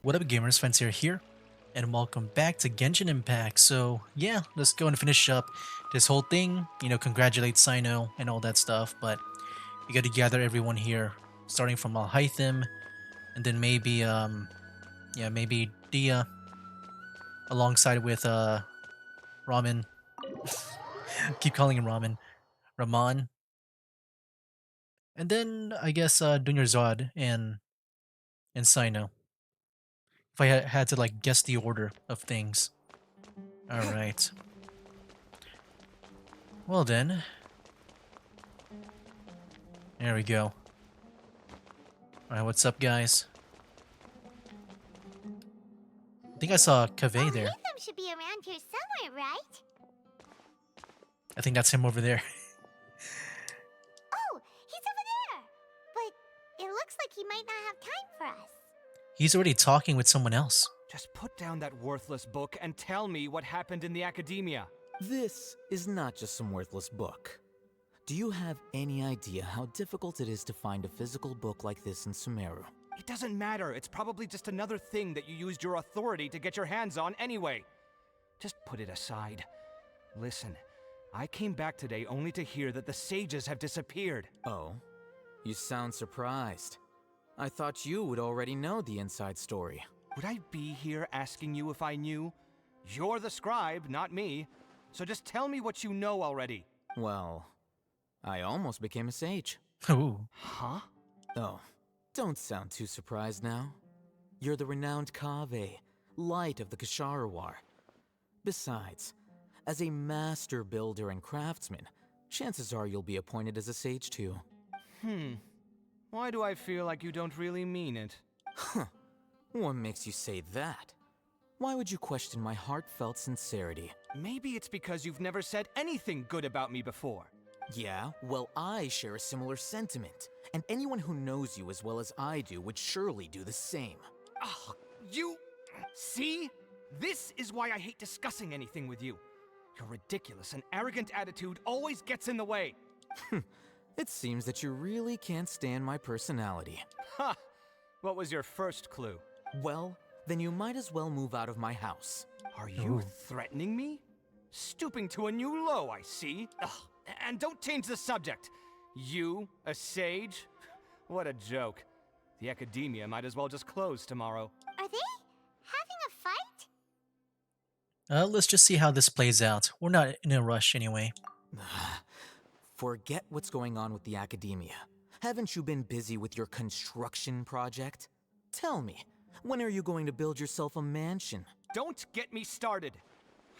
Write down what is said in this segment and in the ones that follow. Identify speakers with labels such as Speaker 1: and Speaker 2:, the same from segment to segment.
Speaker 1: What up, gamers? Fancier here, and welcome back to Genshin Impact. So, yeah, let's go and finish up this whole thing. Congratulate Sino and all that stuff. But we got to gather everyone here, starting from Alhaitham, and then maybe Dia, alongside with Ramen. Keep calling him Ramen, Raman, and then I guess Dunyar Zod and Sino. If I had to like guess the order of things. All right. Well then, there we go. Alright, what's up, guys? I think I saw Kaveh
Speaker 2: Oh,
Speaker 1: there.
Speaker 2: Latham should be around here somewhere, right?
Speaker 1: I think that's him over there.
Speaker 2: Oh, he's over there! But it looks like he might not have time for us.
Speaker 1: He's already talking with someone else.
Speaker 3: Just put down that worthless book and tell me what happened in the academia.
Speaker 4: This is not just some worthless book. Do you have any idea how difficult it is to find a physical book like this in Sumeru?
Speaker 3: It doesn't matter. It's probably just another thing that you used your authority to get your hands on anyway. Just put it aside. Listen, I came back today only to hear that the sages have disappeared.
Speaker 4: Oh, you sound surprised. I thought you would already know the inside story.
Speaker 3: Would I be here asking you if I knew? You're the scribe, not me. So just tell me what you know already.
Speaker 4: Well, I almost became a sage.
Speaker 1: Ooh.
Speaker 3: Huh?
Speaker 4: Oh, don't sound too surprised now. You're the renowned Kaveh, light of the Ksharawar. Besides, as a master builder and craftsman, chances are you'll be appointed as a sage too.
Speaker 3: Why do I feel like you don't really mean it?
Speaker 4: Huh. What makes you say that? Why would you question my heartfelt sincerity?
Speaker 3: Maybe it's because you've never said anything good about me before.
Speaker 4: Yeah, well, I share a similar sentiment, and anyone who knows you as well as I do would surely do the same.
Speaker 3: Ugh, you... See? This is why I hate discussing anything with you. Your ridiculous and arrogant attitude always gets in the way.
Speaker 4: It seems that you really can't stand my personality.
Speaker 3: Ha! What was your first clue?
Speaker 4: Well, then you might as well move out of my house.
Speaker 3: Are you
Speaker 1: Ooh.
Speaker 3: threatening me? Stooping to a new low, I see. Ugh, and don't change the subject. You, a sage? What a joke. The academia might as well just close tomorrow.
Speaker 2: Are they having a fight?
Speaker 1: Let's just see how this plays out. We're not in a rush anyway.
Speaker 4: Forget what's going on with the academia. Haven't you been busy with your construction project? Tell me, when are you going to build yourself a mansion?
Speaker 3: Don't get me started.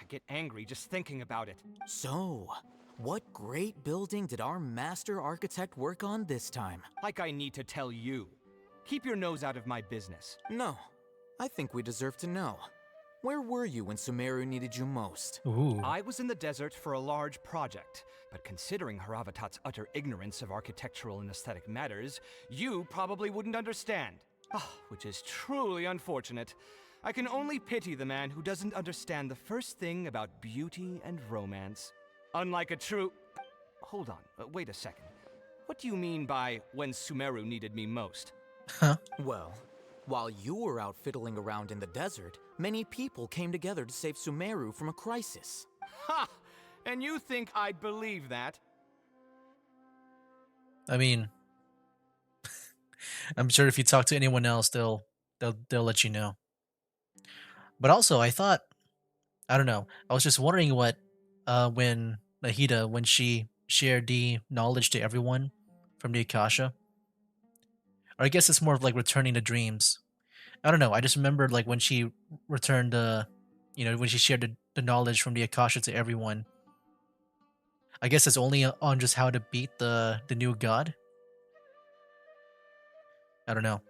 Speaker 3: I get angry just thinking about it.
Speaker 4: So, what great building did our master architect work on this time?
Speaker 3: Like I need to tell you. Keep your nose out of my business.
Speaker 4: No, I think we deserve to know. Where were you when Sumeru needed you most?
Speaker 1: Ooh.
Speaker 3: I was in the desert for a large project, but considering Haravatat's utter ignorance of architectural and aesthetic matters, you probably wouldn't understand. Ah, which is truly unfortunate. I can only pity the man who doesn't understand the first thing about beauty and romance. Unlike a true... Hold on, wait a second. What do you mean by when Sumeru needed me most?
Speaker 1: Huh?
Speaker 4: Well, while you were out fiddling around in the desert, many people came together to save Sumeru from a crisis.
Speaker 3: Ha! And you think I'd believe that?
Speaker 1: I mean, I'm sure if you talk to anyone else, they'll let you know. But also, I don't know. I was just wondering what when Nahida when she shared the knowledge to everyone from the Akasha. Or I guess it's more of like returning the dreams. I don't know. I just remembered like when she returned when she shared the knowledge from the Akasha to everyone. I guess it's only on just how to beat the new god. I don't know.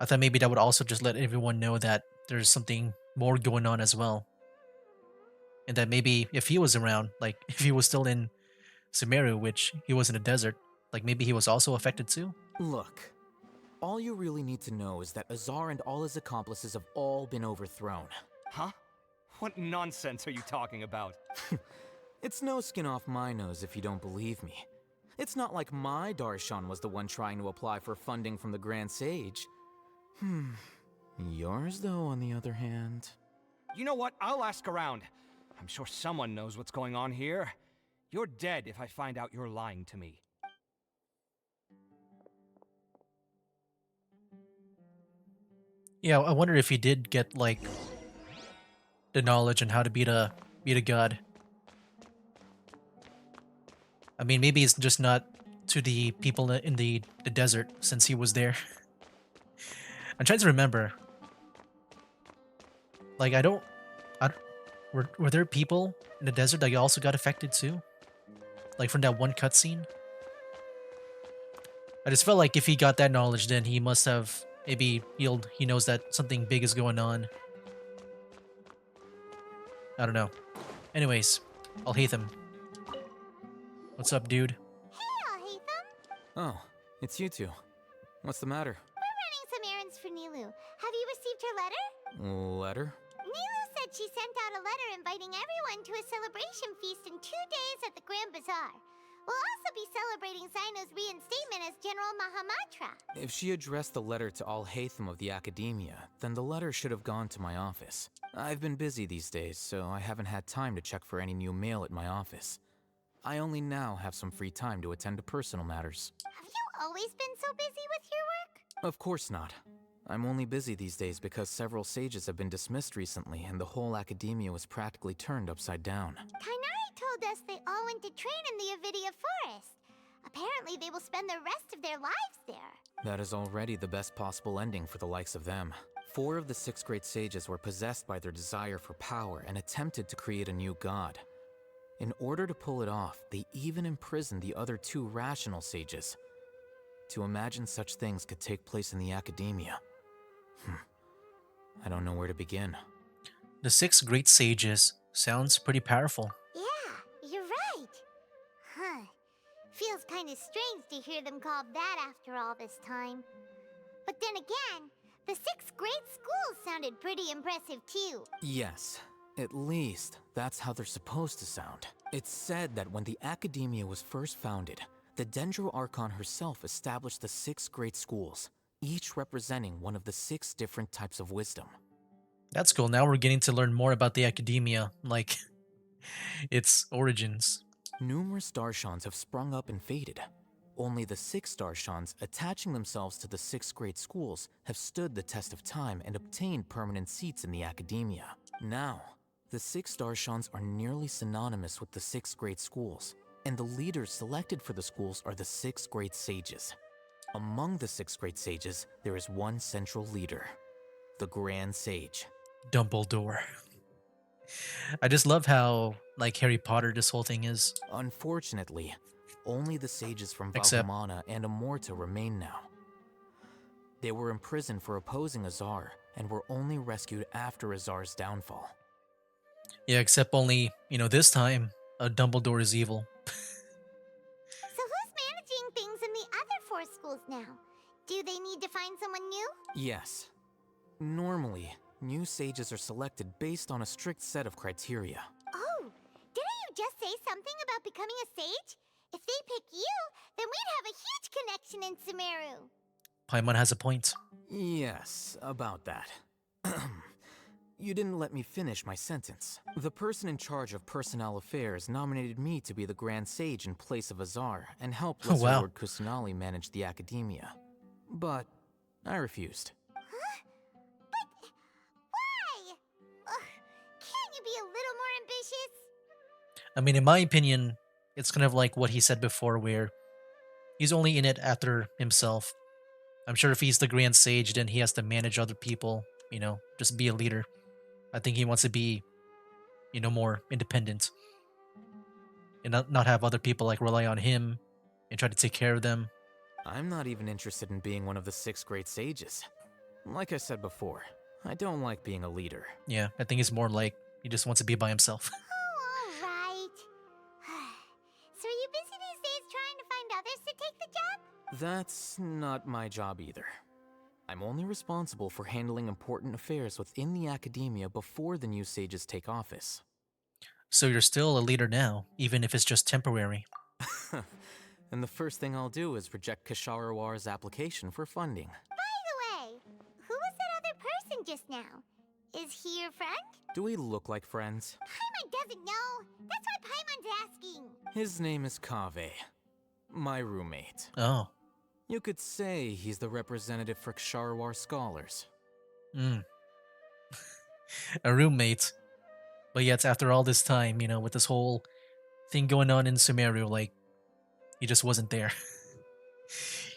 Speaker 1: I thought maybe that would also just let everyone know that there's something more going on as well. And that maybe if he was around, like if he was still in Sumeru, which he was in the desert, like maybe he was also affected too.
Speaker 4: Look, all you really need to know is that Azar and all his accomplices have all been overthrown.
Speaker 3: Huh? What nonsense are you talking about?
Speaker 4: It's no skin off my nose if you don't believe me. It's not like my Darshan was the one trying to apply for funding from the Grand Sage. Yours, though, on the other hand.
Speaker 3: You know what? I'll ask around. I'm sure someone knows what's going on here. You're dead if I find out you're lying to me.
Speaker 1: Yeah, I wonder if he did get like the knowledge on how to beat a god. I mean, maybe it's just not to the people in the desert since he was there. I'm trying to remember. Like, I don't were there people in the desert that also got affected too? Like from that one cutscene? I just felt like if he got that knowledge, then he must have maybe healed. He knows that something big is going on. I don't know. Anyways, I'll hate him. What's up, dude?
Speaker 2: Hey, Alhaitham.
Speaker 4: Oh, it's you two. What's the matter?
Speaker 2: We're running some errands for Nilu. Have you received her letter?
Speaker 4: Letter?
Speaker 2: Nilu said she sent out a letter inviting everyone to a celebration feast in 2 days at the Grand Bazaar. We'll also be celebrating Zaino's reinstatement as General Mahamatra.
Speaker 4: If she addressed the letter to Al Haytham of the Academia, then the letter should have gone to my office. I've been busy these days, so I haven't had time to check for any new mail at my office. I only now have some free time to attend to personal matters.
Speaker 2: Have you always been so busy with your work?
Speaker 4: Of course not. I'm only busy these days because several sages have been dismissed recently and the whole Academia was practically turned upside down.
Speaker 2: Kainari told us they all went to train in the Avidia Forest. Apparently they will spend the rest of their lives there.
Speaker 4: That is already the best possible ending for the likes of them. 4 of the 6 great sages were possessed by their desire for power and attempted to create a new god. In order to pull it off, they even imprisoned the other 2 rational sages. To imagine such things could take place in the Academia. I don't know where to begin.
Speaker 1: The 6 great sages sounds pretty powerful.
Speaker 2: Yeah, you're right. Huh. Feels kind of strange to hear them called that after all this time. But then again, the 6 great schools sounded pretty impressive too.
Speaker 4: Yes, at least that's how they're supposed to sound. It's said that when the Academia was first founded, the Dendro Archon herself established the 6 great schools, each representing one of the 6 different types of wisdom.
Speaker 1: That's cool. Now we're getting to learn more about the academia, like its origins.
Speaker 4: Numerous Darshans have sprung up and faded. Only the 6 Darshans, attaching themselves to the 6 great schools, have stood the test of time and obtained permanent seats in the Academia. Now, the 6 Darshans are nearly synonymous with the 6 great schools, and the leaders selected for the schools are the 6 great sages. Among the 6 great sages, there is one central leader, the Grand Sage.
Speaker 1: Dumbledore. I just love how, like, Harry Potter this whole thing is.
Speaker 4: Unfortunately, only the sages from
Speaker 1: Except-
Speaker 4: Valgamana and Amorta remain now. They were imprisoned for opposing Azar, and were only rescued after Azar's downfall.
Speaker 1: Yeah, except only, this time, Dumbledore is evil.
Speaker 2: So who's managing things in the other 4 schools now? Do they need to find someone new?
Speaker 4: Yes. Normally, new sages are selected based on a strict set of criteria.
Speaker 2: Oh, didn't you just say something about becoming a sage? If they pick you, then we'd have a huge connection in Sumeru.
Speaker 1: Paimon has a point.
Speaker 4: Yes, about that. You didn't let me finish my sentence. The person in charge of personnel affairs nominated me to be the Grand Sage in place of Azar and help
Speaker 1: Oh,
Speaker 4: Lesser
Speaker 1: wow.
Speaker 4: Lord Kusanali manage the Academia. But I refused.
Speaker 2: Why? Ugh, can't you be a little more ambitious?
Speaker 1: I mean, in my opinion, it's kind of like what he said before, where he's only in it after himself. I'm sure if he's the Grand Sage, then he has to manage other people, just be a leader. I think he wants to be, more independent. And not have other people, like, rely on him and try to take care of them.
Speaker 4: I'm not even interested in being one of the 6 great sages. Like I said before, I don't like being a leader.
Speaker 1: Yeah, I think it's more like he just wants to be by himself.
Speaker 2: Oh, all right. So are you busy these days trying to find others to take the job?
Speaker 4: That's not my job either. I'm only responsible for handling important affairs within the Academia before the new sages take office.
Speaker 1: So you're still a leader now, even if it's just temporary.
Speaker 4: And the first thing I'll do is reject Kasharawar's application for funding.
Speaker 2: By the way, who was that other person happened just now? Is he your friend?
Speaker 4: Do we look like friends?
Speaker 2: Paimon doesn't know. That's why Paimon's asking.
Speaker 4: His name is Kaveh, my roommate.
Speaker 1: Oh.
Speaker 4: You could say he's the representative for Ksharawar scholars.
Speaker 1: Mm. A roommate. But yet, after all this time, with this whole thing going on in Sumeru, like, he just wasn't there.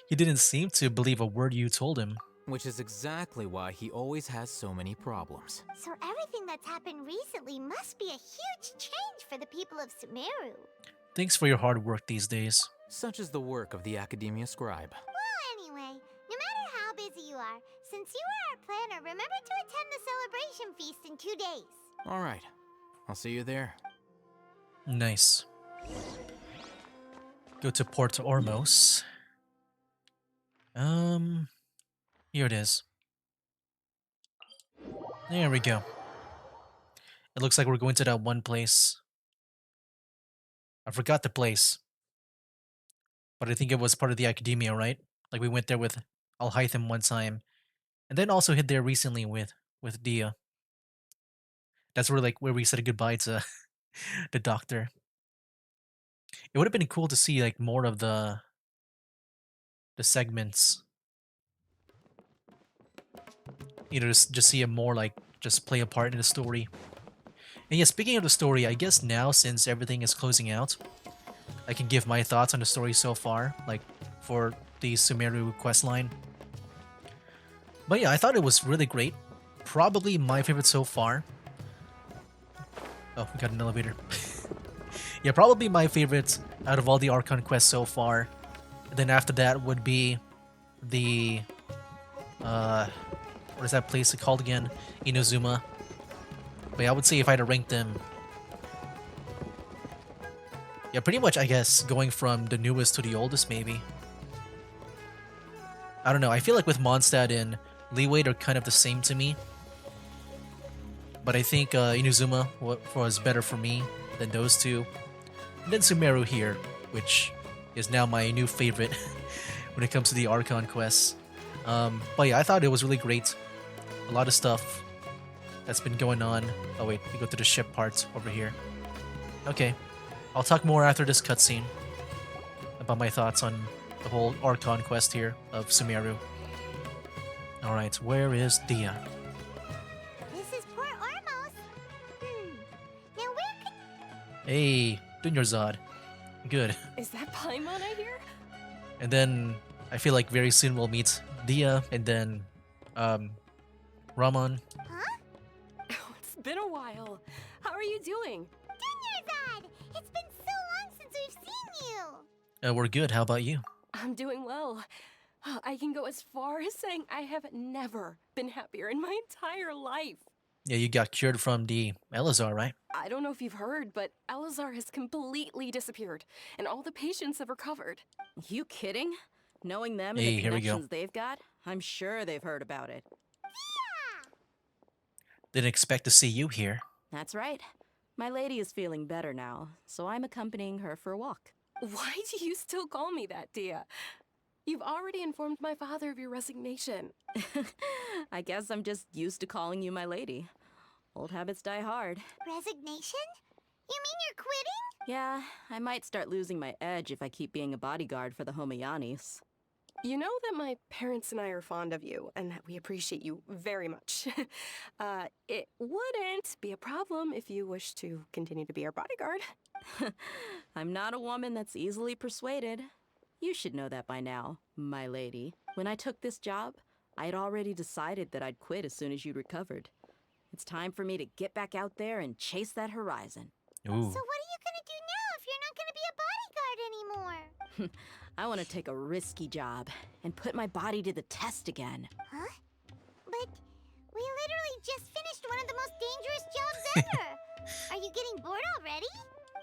Speaker 1: He didn't seem to believe a word you told him.
Speaker 4: Which is exactly why he always has so many problems.
Speaker 2: So everything that's happened recently must be a huge change for the people of Sumeru.
Speaker 1: Thanks for your hard work these days.
Speaker 4: Such is the work of the Academia Scribe.
Speaker 2: Well, anyway, no matter how busy you are, since you are our planner, remember to attend the celebration feast in 2 days.
Speaker 4: Alright, I'll see you there.
Speaker 1: Nice. Go to Port Ormos. Here it is. There we go. It looks like we're going to that one place. I forgot the place. But I think it was part of the academia, right? Like we went there with Alhaitham one time. And then also hit there recently with Dia. That's where we said goodbye to the doctor. It would have been cool to see like more of the segments. Just see it more like just play a part in the story. And yeah, speaking of the story, I guess now since everything is closing out, I can give my thoughts on the story so far, like for the Sumeru questline. But yeah, I thought it was really great. Probably my favorite so far. Oh, we got an elevator. Yeah, probably my favorite out of all the Archon quests so far. And then after that would be the what is that place called again? Inazuma. But yeah, I would say if I had to rank them, yeah, pretty much I guess going from the newest to the oldest maybe. I don't know, I feel like with Mondstadt and Leeway they're kind of the same to me. But I think Inazuma was better for me than those two. And then Sumeru here, which is now my new favorite when it comes to the Archon quests. But yeah, I thought it was really great. A lot of stuff that's been going on. Oh wait, we go to the ship part over here. Okay, I'll talk more after this cutscene about my thoughts on the whole Archon quest here of Sumeru. Alright, where is Dia?
Speaker 2: This is Port Ormos. Now where could...
Speaker 1: Hey, Dunyarzad. Good.
Speaker 5: Is that Paimon I hear?
Speaker 1: And then I feel like very soon we'll meet Dia and then Ramon.
Speaker 2: Huh?
Speaker 5: Oh, it's been a while. How are you doing?
Speaker 2: Dunyarzad! It's been so long since we've seen you!
Speaker 1: We're good, how about you?
Speaker 5: I'm doing well. I can go as far as saying I have never been happier in my entire life.
Speaker 1: Yeah, you got cured from the Elazar, right?
Speaker 5: I don't know if you've heard, but Elazar has completely disappeared, and all the patients have recovered.
Speaker 6: You kidding? Knowing them and
Speaker 1: Hey,
Speaker 6: the
Speaker 1: here we go.
Speaker 6: connections they've got, I'm sure they've heard about it.
Speaker 1: Didn't expect to see you here.
Speaker 6: That's right. My lady is feeling better now, so I'm accompanying her for a walk.
Speaker 5: Why do you still call me that, Dia? You've already informed my father of your resignation.
Speaker 6: I guess I'm just used to calling you my lady. Old habits die hard.
Speaker 2: Resignation? You mean you're quitting?
Speaker 6: Yeah, I might start losing my edge if I keep being a bodyguard for the Homayanis.
Speaker 5: You know that my parents and I are fond of you, and that we appreciate you very much. It wouldn't be a problem if you wish to continue to be our bodyguard.
Speaker 6: I'm not a woman that's easily persuaded. You should know that by now, my lady. When I took this job, I had already decided that I'd quit as soon as you'd recovered. It's time for me to get back out there and chase that horizon.
Speaker 1: Ooh.
Speaker 2: So what are you gonna do now if you're not gonna be a bodyguard anymore?
Speaker 6: I want to take a risky job and put my body to the test again.
Speaker 2: Huh? But we literally just finished one of the most dangerous jobs ever! Are you getting bored already?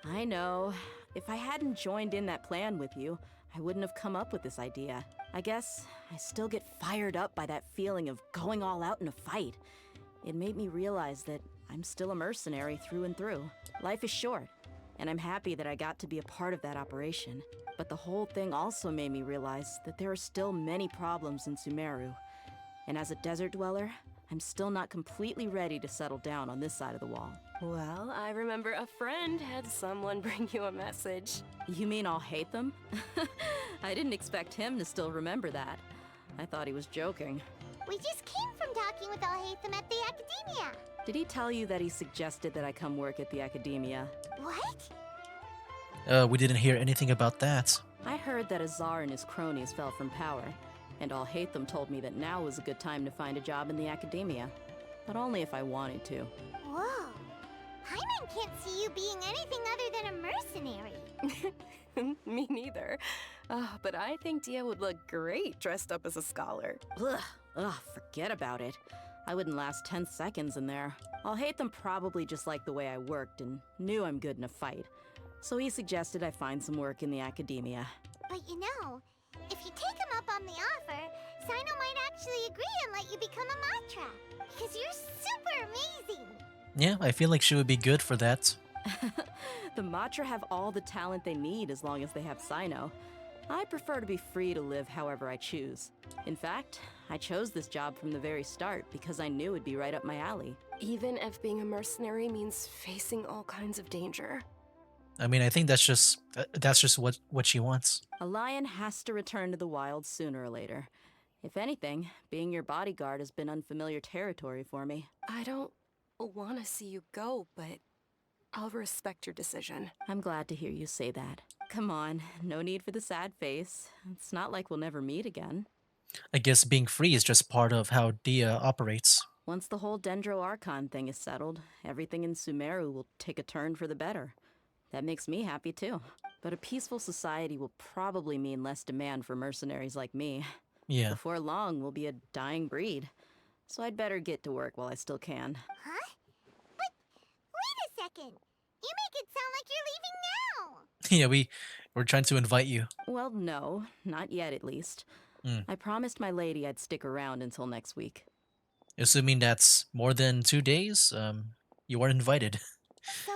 Speaker 6: I know. If I hadn't joined in that plan with you, I wouldn't have come up with this idea. I guess I still get fired up by that feeling of going all out in a fight. It made me realize that I'm still a mercenary through and through. Life is short, and I'm happy that I got to be a part of that operation. But the whole thing also made me realize that there are still many problems in Sumeru. And as a desert dweller, I'm still not completely ready to settle down on this side of the wall.
Speaker 5: Well, I remember a friend had someone bring you a message.
Speaker 6: You mean I'll hate them? I didn't expect him to still remember that. I thought he was joking.
Speaker 2: We just came from talking with Alhaitham at the Academia.
Speaker 6: Did he tell you that he suggested that I come work at the Academia?
Speaker 2: What?
Speaker 1: We didn't hear anything about that.
Speaker 6: I heard that Azar and his cronies fell from power, and Alhaitham told me that now was a good time to find a job in the Academia. But only if I wanted to.
Speaker 2: Whoa. Paimon can't see you being anything other than a mercenary.
Speaker 5: Me neither. But I think Dia would look great dressed up as a scholar.
Speaker 6: Ugh, forget about it. I wouldn't last 10 seconds in there. Alhaitham probably just liked the way I worked and knew I'm good in a fight. So he suggested I find some work in the Academia.
Speaker 2: But you know, if you take him up on the offer, Sino might actually agree and let you become a Matra. Because you're super amazing.
Speaker 1: Yeah, I feel like she would be good for that.
Speaker 6: The Matra have all the talent they need as long as they have Sino. I prefer to be free to live however I choose. In fact, I chose this job from the very start because I knew it'd be right up my alley.
Speaker 5: Even if being a mercenary means facing all kinds of danger.
Speaker 1: I mean, I think that's just what she wants.
Speaker 6: A lion has to return to the wild sooner or later. If anything, being your bodyguard has been unfamiliar territory for me.
Speaker 5: I don't want to see you go, but I'll respect your decision.
Speaker 6: I'm glad to hear you say that. Come on, no need for the sad face. It's not like we'll never meet again.
Speaker 1: I guess being free is just part of how Dia operates.
Speaker 6: Once the whole Dendro Archon thing is settled, everything in Sumeru will take a turn for the better. That makes me happy too. But a peaceful society will probably mean less demand for mercenaries like me.
Speaker 1: Yeah.
Speaker 6: Before long, we'll be a dying breed. So I'd better get to work while I still can.
Speaker 2: Huh? But wait a second. You make it sound like you're leaving now.
Speaker 1: Yeah, we're trying to invite you.
Speaker 6: Well, no, not yet at least.
Speaker 1: Mm.
Speaker 6: I promised my lady I'd stick around until next week.
Speaker 1: Assuming that's more than 2 days, you are invited.
Speaker 2: So,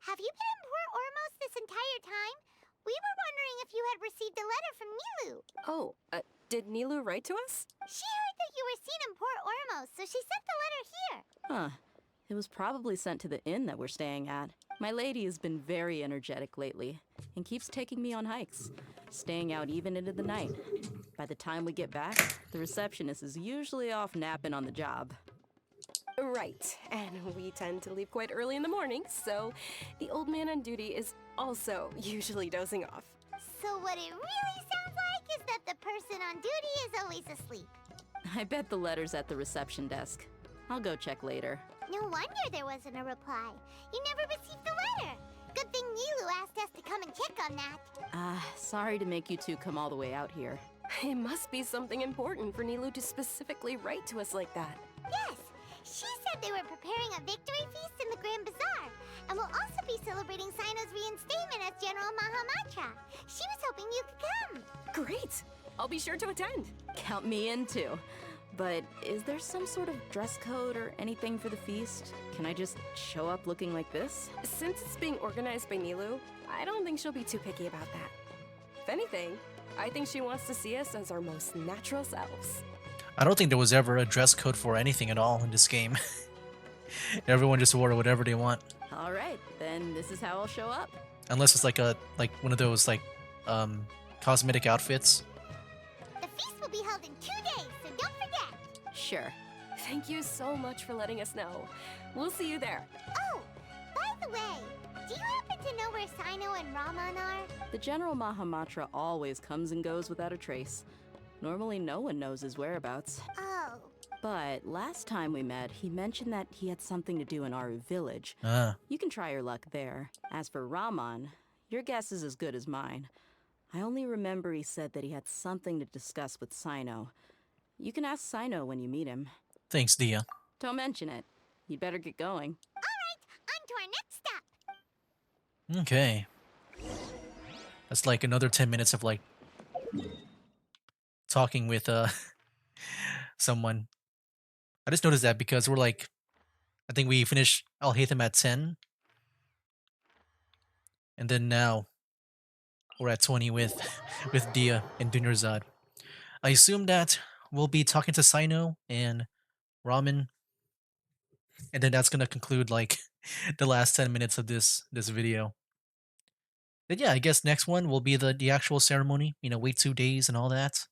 Speaker 2: have you been in Port Ormos this entire time? We were wondering if you had received a letter from Nilu.
Speaker 5: Oh, did Nilu write to us?
Speaker 2: She heard that you were seen in Port Ormos, so she sent the letter here.
Speaker 6: Huh. It was probably sent to the inn that we're staying at. My lady has been very energetic lately and keeps taking me on hikes, staying out even into the night. By the time we get back, the receptionist is usually off napping on the job.
Speaker 5: Right, and we tend to leave quite early in the morning, so the old man on duty is also usually dozing off.
Speaker 2: So what it really sounds like is that the person on duty is always asleep.
Speaker 6: I bet the letter's at the reception desk. I'll go check later.
Speaker 2: No wonder there wasn't a reply. You never received the letter. Good thing Nilu asked us to come and check on that.
Speaker 6: Sorry to make you two come all the way out here.
Speaker 5: It must be something important for Nilu to specifically write to us like that.
Speaker 2: Yes, she said they were preparing a victory feast in the Grand Bazaar, and will also be celebrating Sino's reinstatement as General Mahamatra. She was hoping you could come.
Speaker 5: Great! I'll be sure to attend.
Speaker 6: Count me in too. But is there some sort of dress code or anything for the feast? Can I just show up looking like this?
Speaker 5: Since it's being organized by Nilu, I don't think she'll be too picky about that. If anything, I think she wants to see us as our most natural selves.
Speaker 1: I don't think there was ever a dress code for anything at all in this game. Everyone just wore whatever they want.
Speaker 6: All right, then this is how I'll show up.
Speaker 1: Unless it's like one of those cosmetic outfits.
Speaker 2: The feast will be held in 2 days, so don't forget.
Speaker 6: Sure.
Speaker 5: Thank you so much for letting us know. We'll see you there.
Speaker 2: Oh, by the way, do you happen to know where Sino and Raman are?
Speaker 6: The General Mahamatra always comes and goes without a trace. Normally no one knows his whereabouts.
Speaker 2: Oh,
Speaker 6: But last time we met, he mentioned that he had something to do in Aru village.
Speaker 1: Ah,
Speaker 6: You can try your luck there. As for Raman, your guess is as good as mine. I only remember he said that he had something to discuss with Sino. You can ask Sino when you meet him.
Speaker 1: thanks, Dia.
Speaker 6: Don't mention it. You'd better get going.
Speaker 2: on to our next stop.
Speaker 1: Okay. That's like another 10 minutes of talking with someone. I just noticed that because I think we finished Alhaitham at 10. And then now we're at 20 with with Dia and Dunyarzad. I assume that we'll be talking to Sino and Ramen And then that's gonna conclude like the last 10 minutes of this video. But yeah, I guess next one will be the actual ceremony. You know, wait 2 days and all that.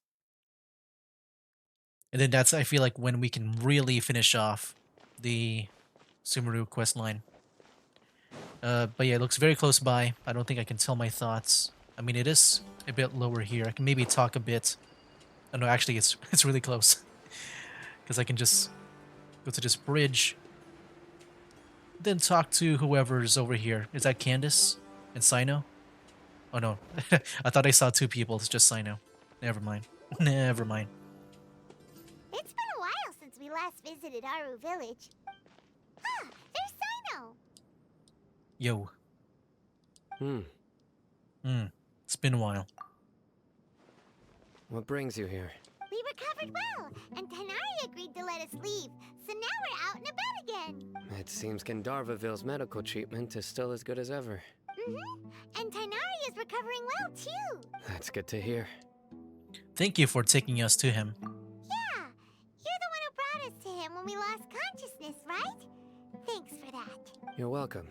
Speaker 1: And then that's I feel like when we can really finish off the Sumeru quest line. But yeah, it looks very close by. I don't think I can tell my thoughts. I mean, it is a bit lower here. I can maybe talk a bit. Oh no, actually, it's it's really close because I can just go to this bridge, then talk to whoever's over here. Is that Candace and Sino? Oh no, I thought I saw two people. It's just Sino. Never mind. Never mind.
Speaker 2: It's been a while since we last visited Aru Village. Ah, there's Sino!
Speaker 1: Yo.
Speaker 7: Hmm.
Speaker 1: It's been a while.
Speaker 7: What brings you here?
Speaker 2: We recovered well, and Tanari agreed to let us leave, so now we're out and about again.
Speaker 7: It seems Gandharvaville's medical treatment is still as good as ever.
Speaker 2: And Tanari is recovering well, too.
Speaker 7: That's good to hear.
Speaker 1: Thank you for taking us to him.
Speaker 2: Yeah, you're the one who brought us to him when we lost consciousness, right? Thanks for that.
Speaker 7: You're welcome.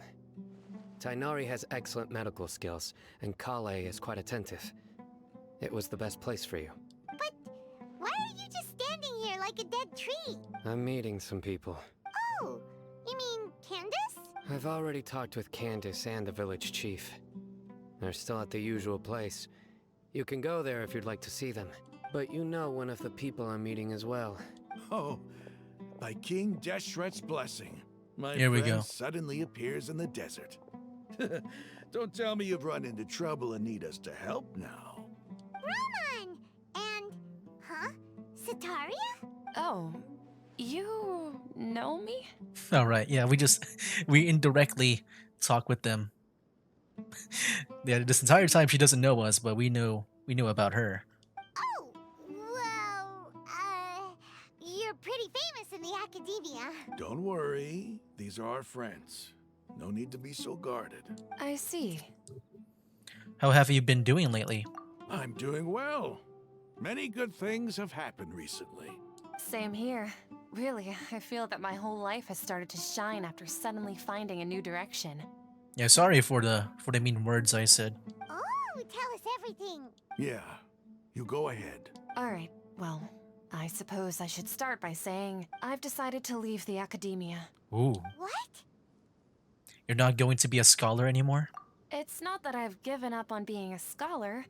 Speaker 7: Tainari has excellent medical skills, and Kale is quite attentive. It was the best place for you.
Speaker 2: But why are you just standing here like a dead tree?
Speaker 7: I'm meeting some people.
Speaker 2: Oh, you mean Candace?
Speaker 7: I've already talked with Candace and the village chief. They're still at the usual place. You can go there if you'd like to see them. But you know one of the people I'm meeting as well.
Speaker 8: Oh, by King Deshret's blessing, my
Speaker 1: Here we
Speaker 8: friend
Speaker 1: go.
Speaker 8: suddenly appears in the desert. Don't tell me you've run into trouble and need us to help now.
Speaker 2: Roman! And, huh? Sataria?
Speaker 9: Oh, you know me?
Speaker 1: All right, yeah, we indirectly talk with them. Yeah, this entire time she doesn't know us, but we know about her.
Speaker 2: Oh, well, you're pretty famous in the academia.
Speaker 8: Don't worry, these are our friends. No need to be so guarded.
Speaker 9: I see.
Speaker 1: How have you been doing lately?
Speaker 8: I'm doing well. Many good things have happened recently.
Speaker 9: Same here. Really, I feel that my whole life has started to shine after suddenly finding a new direction.
Speaker 1: Yeah, sorry for the mean words I said.
Speaker 2: Oh, tell us everything.
Speaker 8: Yeah, you go ahead.
Speaker 9: Alright, well, I suppose I should start by saying I've decided to leave the academia.
Speaker 1: Ooh,
Speaker 2: What?
Speaker 1: you're not going to be a scholar anymore?
Speaker 9: It's not that I've given up on being a scholar.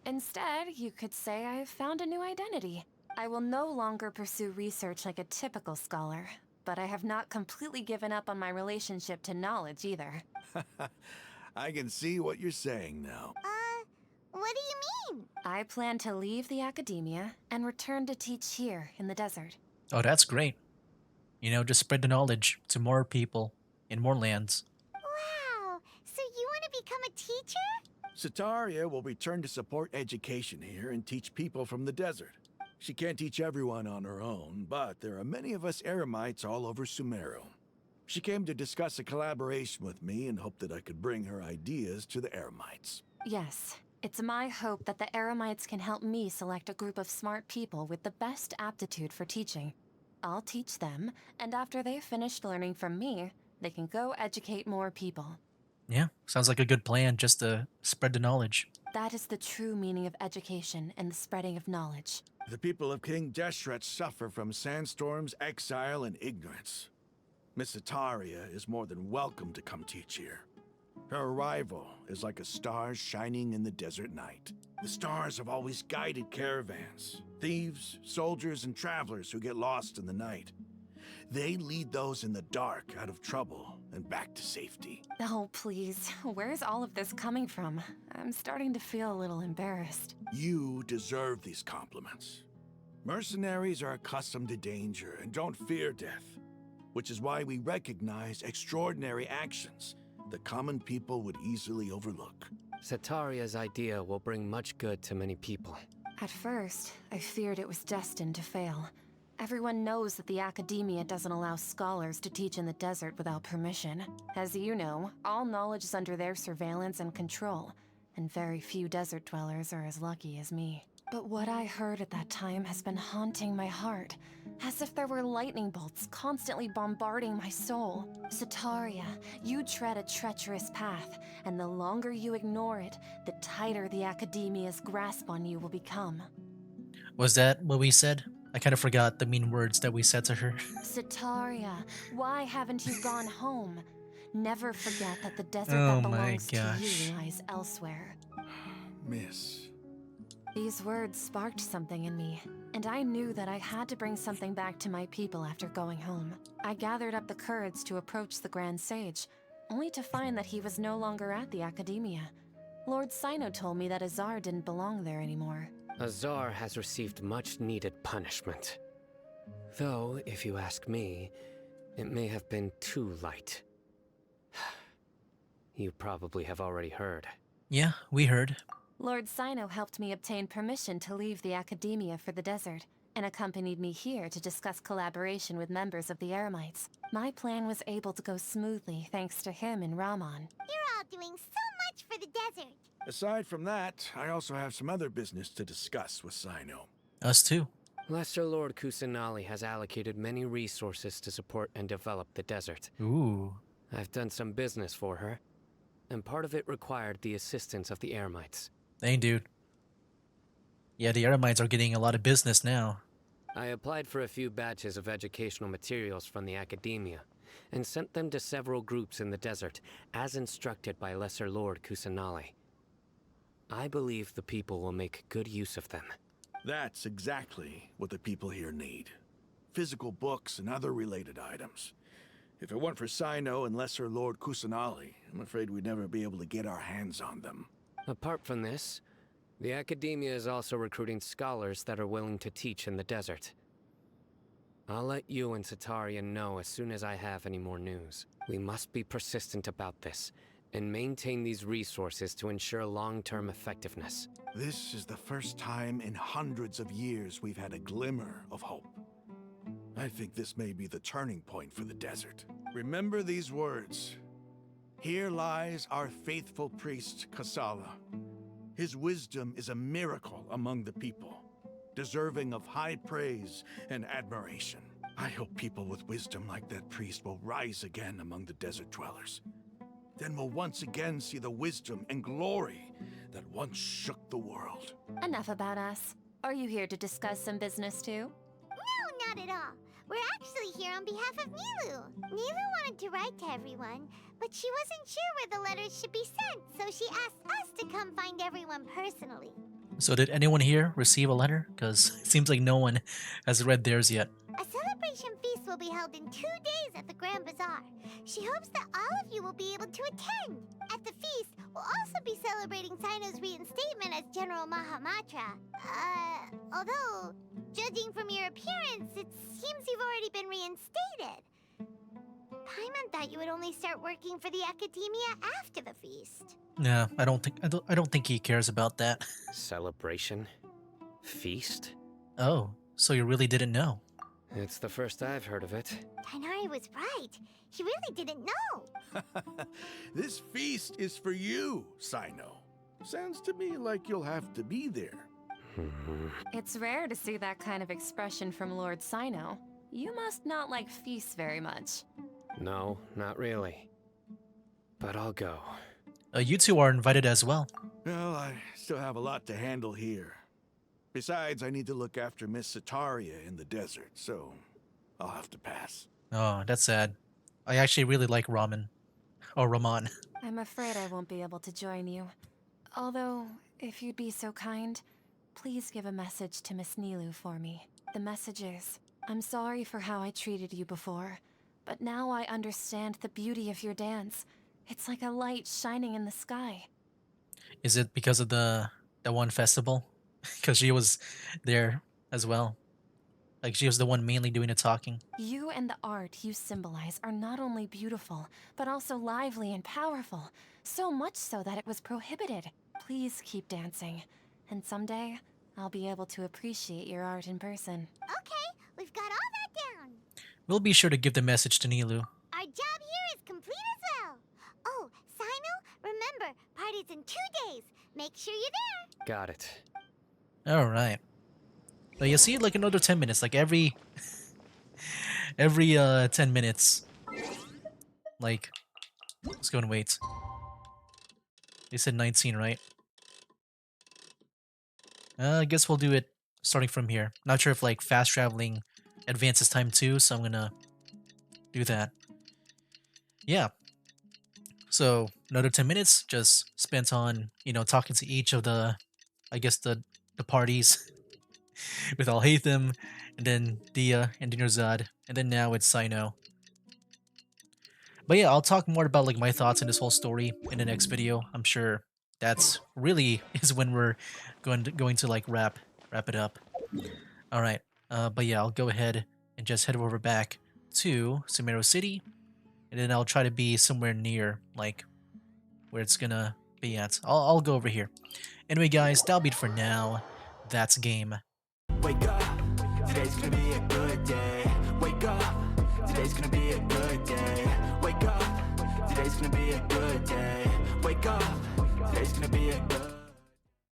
Speaker 9: Instead, you could say I've found a new identity. I will no longer pursue research like a typical scholar, but I have not completely given up on my relationship to knowledge either.
Speaker 8: I can see what you're saying now.
Speaker 2: What do you mean?
Speaker 9: I plan to leave the academia and return to teach here in the desert.
Speaker 1: Oh, that's great. You know, just spread the knowledge to more people in more lands.
Speaker 2: Wow, so you want to become a teacher?
Speaker 8: Sataria will return to support education here and teach people from the desert. She can't teach everyone on her own, but there are many of us Eremites all over Sumeru. She came to discuss a collaboration with me and hoped that I could bring her ideas to the Eremites.
Speaker 9: Yes, it's my hope that the Eremites can help me select a group of smart people with the best aptitude for teaching. I'll teach them, and after they've finished learning from me, they can go educate more people.
Speaker 1: Yeah, sounds like a good plan just to spread the knowledge.
Speaker 9: That is the true meaning of education and the spreading of knowledge.
Speaker 8: The people of King Deshret suffer from sandstorms, exile, and ignorance. Miss Sataria is more than welcome to come teach here. Her arrival is like a star shining in the desert night. The stars have always guided caravans, thieves, soldiers, and travelers who get lost in the night. They lead those in the dark out of trouble and back to safety.
Speaker 9: Oh, please. Where's all of this coming from? I'm starting to feel a little embarrassed.
Speaker 8: You deserve these compliments. Mercenaries are accustomed to danger and don't fear death, which is why we recognize extraordinary actions that common people would easily overlook.
Speaker 7: Sataria's idea will bring much good to many people.
Speaker 9: At first, I feared it was destined to fail. Everyone knows that the academia doesn't allow scholars to teach in the desert without permission. As you know, all knowledge is under their surveillance and control, and very few desert dwellers are as lucky as me. But what I heard at that time has been haunting my heart, as if there were lightning bolts constantly bombarding my soul. Sataria, you tread a treacherous path, and the longer you ignore it, the tighter the Academia's grasp on you will become.
Speaker 1: Was that what we said? I kind of forgot the mean words that we said to her.
Speaker 9: Sataria, why haven't you gone home? Never forget that the desert
Speaker 1: Oh
Speaker 9: that
Speaker 1: my
Speaker 9: belongs to
Speaker 1: gosh.
Speaker 9: you lies elsewhere.
Speaker 8: Miss.
Speaker 9: These words sparked something in me, and I knew that I had to bring something back to my people after going home. I gathered up the courage to approach the Grand Sage, only to find that he was no longer at the Academia. Lord Sino told me that Azar didn't belong there anymore.
Speaker 7: Azar has received much needed punishment. Though, if you ask me, it may have been too light. You probably have already heard.
Speaker 1: Yeah, we heard.
Speaker 9: Lord Sino helped me obtain permission to leave the Academia for the desert, and accompanied me here to discuss collaboration with members of the Eremites. My plan was able to go smoothly thanks to him and Rahman.
Speaker 2: You're all doing so much for the desert.
Speaker 8: Aside from that, I also have some other business to discuss with Sino.
Speaker 1: Us too.
Speaker 7: Lesser Lord Kusanali has allocated many resources to support and develop the desert.
Speaker 1: Ooh.
Speaker 7: I've done some business for her, and part of it required the assistance of the Eremites.
Speaker 1: Dang, dude. Yeah, the Eremites are getting a lot of business now.
Speaker 7: I applied for a few batches of educational materials from the Academia, and sent them to several groups in the desert, as instructed by Lesser Lord Kusanali. I believe the people will make good use of them.
Speaker 8: That's exactly what the people here need. Physical books and other related items. If it weren't for Sino and Lesser Lord Kusanali, I'm afraid we'd never be able to get our hands on them.
Speaker 7: Apart from this, the Academia is also recruiting scholars that are willing to teach in the desert. I'll let you and Sataria know as soon as I have any more news. We must be persistent about this, and maintain these resources to ensure long-term effectiveness.
Speaker 8: This is the first time in hundreds of years we've had a glimmer of hope. I think this may be the turning point for the desert. Remember these words. Here lies our faithful priest, Kasala. His wisdom is a miracle among the people, deserving of high praise and admiration. I hope people with wisdom like that priest will rise again among the desert dwellers. Then we'll once again see the wisdom and glory that once shook the world.
Speaker 9: Enough about us. Are you here to discuss some business too?
Speaker 2: No, not at all. We're actually here on behalf of Nilu. Nilu wanted to write to everyone, but she wasn't sure where the letters should be sent, so she asked us to come find everyone personally.
Speaker 1: So did anyone here receive a letter? Because it seems like no one has read theirs yet.
Speaker 2: A celebration feast will be held in 2 days at the Grand Bazaar. She hopes that all of you will be able to attend. At the feast, we'll also be celebrating Sino's reinstatement as General Mahamatra. Although, judging from your appearance, it seems you've already been reinstated. Paimon thought you would only start working for the Academia after the feast.
Speaker 1: Yeah, I don't think he cares about that.
Speaker 7: Celebration? Feast?
Speaker 1: Oh, so you really didn't know?
Speaker 7: It's the first I've heard of it.
Speaker 2: Tainari was right. He really didn't know.
Speaker 8: This feast is for you, Sino. Sounds to me like you'll have to be there.
Speaker 9: It's rare to see that kind of expression from Lord Sino. You must not like feasts very much.
Speaker 7: No, not really. But I'll go.
Speaker 1: You two are invited as well.
Speaker 8: Well, I still have a lot to handle here. Besides, I need to look after Miss Sataria in the desert, so I'll have to pass.
Speaker 1: Oh, that's sad. I actually really like ramen. Oh, Raman.
Speaker 9: I'm afraid I won't be able to join you. Although, if you'd be so kind, please give a message to Miss Nilu for me. The message is, I'm sorry for how I treated you before, but now I understand the beauty of your dance. It's like a light shining in the sky.
Speaker 1: Is it because of the one festival? Because she was there as well. Like she was the one mainly doing the talking.
Speaker 9: You and the art you symbolize are not only beautiful, but also lively and powerful. So much so that it was prohibited. Please keep dancing. And someday, I'll be able to appreciate your art in person.
Speaker 2: Okay, we've got all that down.
Speaker 1: We'll be sure to give the message to Nilu.
Speaker 2: Our job here is complete as well. Oh, Sino, remember, party's in 2 days. Make sure you're there.
Speaker 7: Got it.
Speaker 1: All right. So you see, like another 10 minutes, like every 10 minutes. Like, let's go and wait. They said 19, right? I guess we'll do it starting from here. Not sure if like fast traveling advances time too, so I'm gonna do that. Yeah. So another 10 minutes just spent on, talking to each of the, I guess the parties with Alhaitham, and then Dia and Dinarzad, and then now it's Sino. But yeah, I'll talk more about like my thoughts on this whole story in the next video. I'm sure that's really is when we're going to like wrap it up. All right. But yeah, I'll go ahead and just head over back to Sumero City, and then I'll try to be somewhere near like where it's gonna be at. I'll go over here. Anyway, guys, that'll be it for now. That's game.
Speaker 10: Wake up, today's gonna be a good day. Wake up, today's gonna be a good day. Wake up, today's gonna be a good day. Wake up, today's gonna be a good